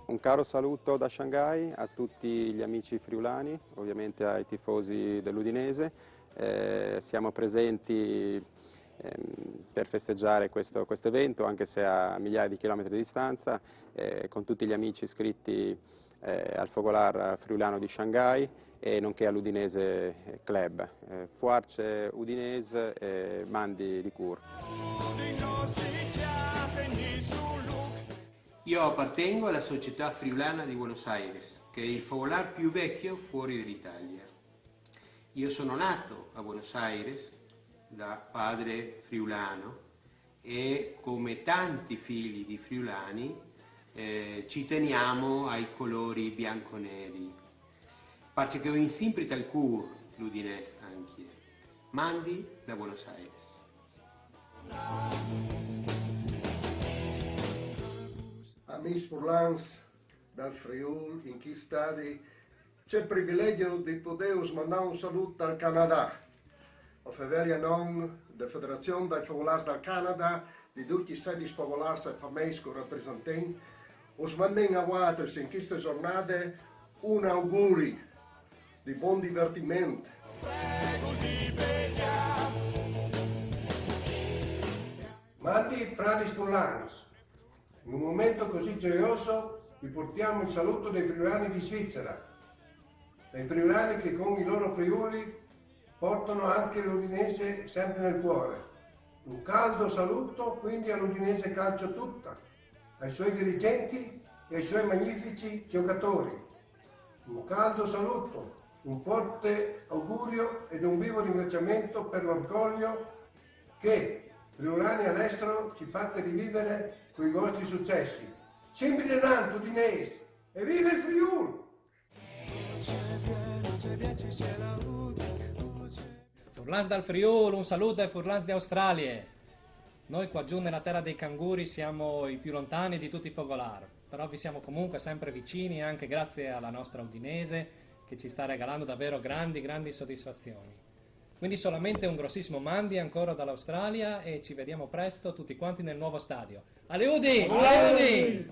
Un caro saluto da Shanghai a tutti gli amici friulani, ovviamente ai tifosi dell'Udinese. Siamo presenti per festeggiare questo evento, anche se a migliaia di chilometri di distanza, con tutti gli amici iscritti al Fogolar friulano di Shanghai e nonché all'Udinese Club. Fuarce Udinese e Mandi di Cur. Io appartengo alla Società Friulana di Buenos Aires, che è il fogolar più vecchio fuori dall'Italia. Io sono nato a Buenos Aires da padre friulano e come tanti figli di friulani ci teniamo ai colori bianco-neri. Parce che ho in sempre tal cur l'Udinese anche. Mandi da Buenos Aires. Amici furlans dal Friul, in chi stadi, c'è il privilegio di poter mandare un saluto dal Canada. A favore non della Federazione dei Fogolars del Canada, di tutti i stati fogolars e famiglie che rappresentano, us mandiamo a Waters in queste giornate un augurio di buon divertimento. Mandi Fradis Furlans. In un momento così gioioso vi portiamo il saluto dei friulani di Svizzera, dei friulani che con i loro friuli portano anche l'Udinese sempre nel cuore. Un caldo saluto quindi all'Udinese Calcio tutta, ai suoi dirigenti e ai suoi magnifici giocatori. Un caldo saluto, un forte augurio ed un vivo ringraziamento per l'orgoglio che friulani all'estero ci fate rivivere con i vostri successi. Sempre denanto, Udinese, e viva il Friul! Furlans dal Friul, un saluto ai Furlans di Australia. Noi qua giù nella terra dei canguri siamo i più lontani di tutti i fogolar, però vi siamo comunque sempre vicini anche grazie alla nostra Udinese che ci sta regalando davvero grandi soddisfazioni. Quindi solamente un grossissimo mandi ancora dall'Australia e ci vediamo presto tutti quanti nel nuovo stadio. Ale Udi! Ale Udi!